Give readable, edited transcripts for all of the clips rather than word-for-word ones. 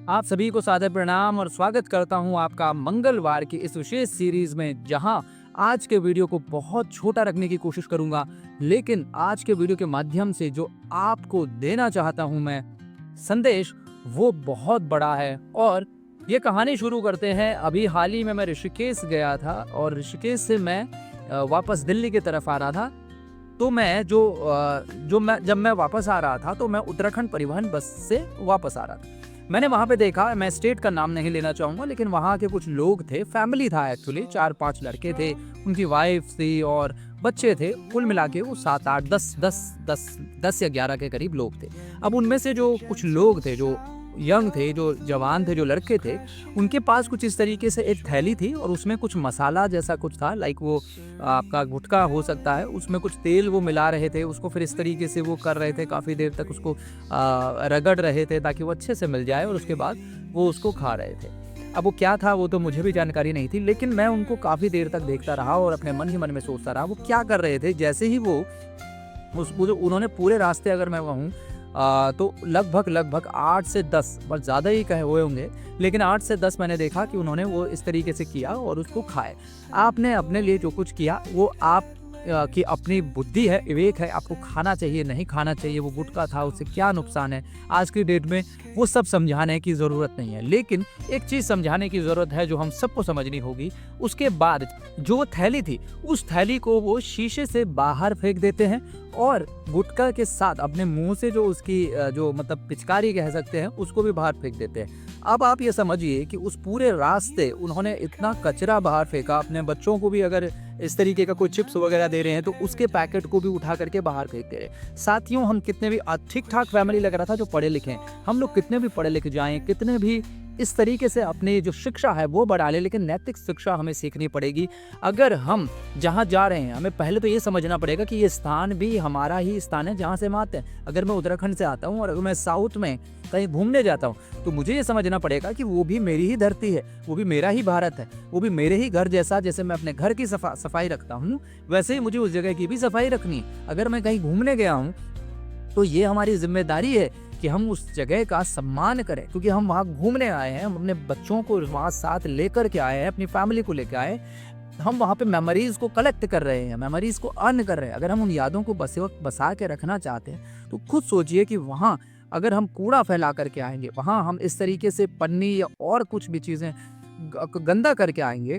आप सभी को सादर प्रणाम और स्वागत करता हूं आपका मंगलवार की इस विशेष सीरीज में, जहां आज के वीडियो को बहुत छोटा रखने की कोशिश करूंगा, लेकिन आज के वीडियो के माध्यम से जो आपको देना चाहता हूं मैं संदेश, वो बहुत बड़ा है। और ये कहानी शुरू करते हैं। अभी हाल ही में मैं ऋषिकेश गया था और ऋषिकेश से मैं वापस दिल्ली की तरफ आ रहा था। तो जब मैं वापस आ रहा था तो मैं उत्तराखंड परिवहन बस से वापस आ रहा था। मैंने वहाँ पे देखा, मैं स्टेट का नाम नहीं लेना चाहूँगा, लेकिन वहाँ के कुछ लोग थे, फैमिली था एक्चुअली, 4-5 लड़के थे, उनकी वाइफ थी और बच्चे थे। कुल मिला के वो 7-8 10 या 11 के करीब लोग थे। अब उनमें से जो कुछ लोग थे, जो यंग थे, जो जवान थे, जो लड़के थे, उनके पास कुछ इस तरीके से एक थैली थी और उसमें कुछ मसाला जैसा कुछ था, लाइक वो आपका गुटखा हो सकता है, उसमें कुछ तेल वो मिला रहे थे, उसको फिर इस तरीके से वो कर रहे थे, काफ़ी देर तक उसको रगड़ रहे थे ताकि वो अच्छे से मिल जाए और उसके बाद वो उसको खा रहे थे। अब वो क्या था वो तो मुझे भी जानकारी नहीं थी, लेकिन मैं उनको काफ़ी देर तक देखता रहा और अपने मन ही मन में सोचता रहा वो क्या कर रहे थे। जैसे ही उन्होंने पूरे रास्ते, अगर मैं कहूँ तो लगभग 8 से 10, बस ज़्यादा ही कहे हुए होंगे, लेकिन 8 से 10 मैंने देखा कि उन्होंने वो इस तरीके से किया और उसको खाए। आपने अपने लिए जो कुछ किया वो आप की अपनी बुद्धि है, विवेक है, आपको खाना चाहिए नहीं खाना चाहिए, वो गुटखा था, उससे क्या नुकसान है, आज की डेट में वो सब समझाने की ज़रूरत नहीं है। लेकिन एक चीज़ समझाने की ज़रूरत है जो हम सबको समझनी होगी। उसके बाद जो थैली थी, उस थैली को वो शीशे से बाहर फेंक देते हैं और गुटखा के साथ अपने मुंह से जो उसकी जो मतलब पिचकारी कह सकते हैं, उसको भी बाहर फेंक देते हैं। अब आप ये समझिए कि उस पूरे रास्ते उन्होंने इतना कचरा बाहर फेंका। अपने बच्चों को भी अगर इस तरीके का कोई चिप्स वगैरह दे रहे हैं तो उसके पैकेट को भी उठा करके बाहर फेंक दे रहे। साथियों, हम कितने भी ठीक ठाक फैमिली लग रहा था जो पढ़े लिखे हैं, हम लोग कितने भी पढ़े लिखे जाएं, कितने भी इस तरीके से अपनी जो शिक्षा है वो बढ़ा ले, लेकिन नैतिक शिक्षा हमें सीखनी पड़ेगी। अगर हम जहाँ जा रहे हैं, हमें पहले तो ये समझना पड़ेगा कि ये स्थान भी हमारा ही स्थान है जहाँ से हम आते हैं। अगर मैं उत्तराखंड से आता हूँ और अगर मैं साउथ में कहीं घूमने जाता हूँ तो मुझे ये समझना पड़ेगा कि वो भी मेरी ही धरती है, वो भी मेरा ही भारत है, वो भी मेरे ही घर जैसा। जैसे मैं अपने घर की सफाई रखता हूँ, वैसे ही मुझे उस जगह की भी सफाई रखनी है। अगर मैं कहीं घूमने गया हूँ तो ये हमारी जिम्मेदारी है कि हम उस जगह का सम्मान करें, क्योंकि हम वहाँ घूमने आए हैं, हम अपने बच्चों को वहाँ साथ लेकर के आए हैं, अपनी फैमिली को लेकर आए। हम वहाँ पे मेमोरीज को कलेक्ट कर रहे हैं, मेमोरीज को अर्न कर रहे हैं। अगर हम उन यादों को बसा के रखना चाहते हैं तो खुद सोचिए कि वहाँ अगर हम कूड़ा फैला करके आएंगे, वहाँ हम इस तरीके से पन्नी या और कुछ भी चीज़ें गंदा करके आएंगे,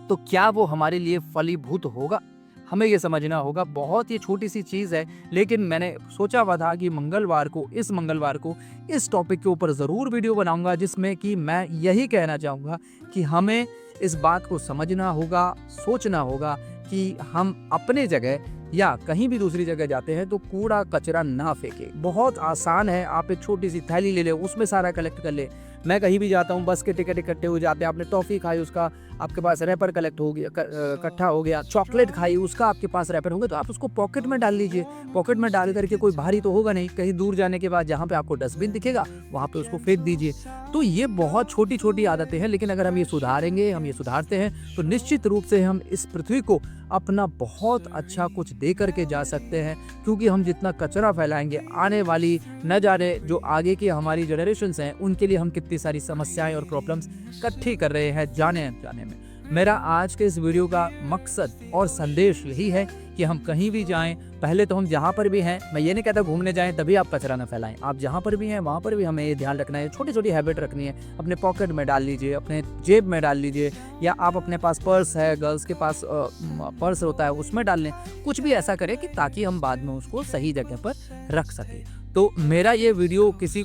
तो क्या वो हमारे लिए फलीभूत होगा? हमें ये समझना होगा। बहुत ही छोटी सी चीज़ है, लेकिन मैंने सोचा हुआ था कि इस मंगलवार को इस टॉपिक के ऊपर ज़रूर वीडियो बनाऊंगा, जिसमें कि मैं यही कहना चाहूँगा कि हमें इस बात को समझना होगा, सोचना होगा कि हम अपने जगह या कहीं भी दूसरी जगह जाते हैं तो कूड़ा कचरा ना फेंकें। बहुत आसान है, आप एक छोटी सी थैली ले लें, उसमें सारा कलेक्ट कर ले। मैं कहीं भी जाता हूँ, बस के टिकट इकट्ठे हो जाते हैं, आपने टॉफ़ी खाई, उसका आपके पास रैपर कलेक्ट हो गया, इकट्ठा हो गया, चॉकलेट खाई, उसका आपके पास रैपर होगा, तो आप उसको पॉकेट में डाल लीजिए। पॉकेट में डाल करके, कोई भारी तो होगा नहीं, कहीं दूर जाने के बाद जहाँ पे आपको डस्टबिन दिखेगा वहाँ पे उसको फेंक दीजिए। तो ये बहुत छोटी छोटी आदतें हैं, लेकिन अगर हम ये सुधारेंगे, हम ये सुधारते हैं तो निश्चित रूप से हम इस पृथ्वी को अपना बहुत अच्छा कुछ दे करके जा सकते हैं। क्योंकि हम जितना कचरा फैलाएंगे, आने वाली न जाने जो आगे की हमारी जनरेशन्स हैं, उनके लिए हम कितनी सारी समस्याएं और प्रॉब्लम्स इकट्ठी कर रहे हैं जाने में। मेरा आज के इस वीडियो का मकसद और संदेश यही है कि हम कहीं भी जाएं, पहले तो हम जहाँ पर भी हैं, मैं ये नहीं कहता घूमने जाएं तभी आप कचरा न फैलाएं, आप जहाँ पर भी हैं वहाँ पर भी हमें ये ध्यान रखना है। छोटी छोटी हैबिट रखनी है, अपने पॉकेट में डाल लीजिए, अपने जेब में डाल लीजिए, या आप अपने पास पर्स है, गर्ल्स के पास पर्स होता है, उसमें डाल लें। कुछ भी ऐसा करें कि ताकि हम बाद में उसको सही जगह पर रख सकें। तो मेरा ये वीडियो किसी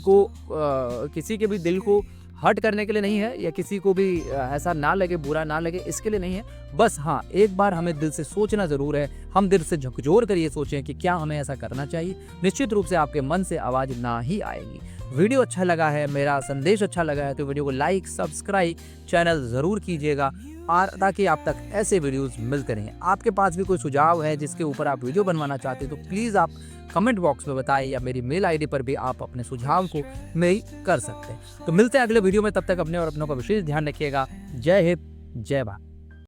के भी दिल को हर्ट करने के लिए नहीं है, या किसी को भी ऐसा ना लगे, बुरा ना लगे, इसके लिए नहीं है। बस हाँ, एक बार हमें दिल से सोचना ज़रूर है। हम दिल से झकझोर कर ये सोचें कि क्या हमें ऐसा करना चाहिए। निश्चित रूप से आपके मन से आवाज़ ना ही आएगी। वीडियो अच्छा लगा है, मेरा संदेश अच्छा लगा है, तो वीडियो को लाइक, सब्सक्राइब, चैनल ज़रूर कीजिएगा, और ताकि आप तक ऐसे वीडियोस मिलते रहें। आपके पास भी कोई सुझाव है जिसके ऊपर आप वीडियो बनवाना चाहते हैं तो प्लीज़ आप कमेंट बॉक्स में बताएं, या मेरी मेल आईडी पर भी आप अपने सुझाव को मेल कर सकते हैं। तो मिलते हैं अगले वीडियो में, तब तक अपने और अपनों का विशेष ध्यान रखिएगा। जय हिंद, जय भारत।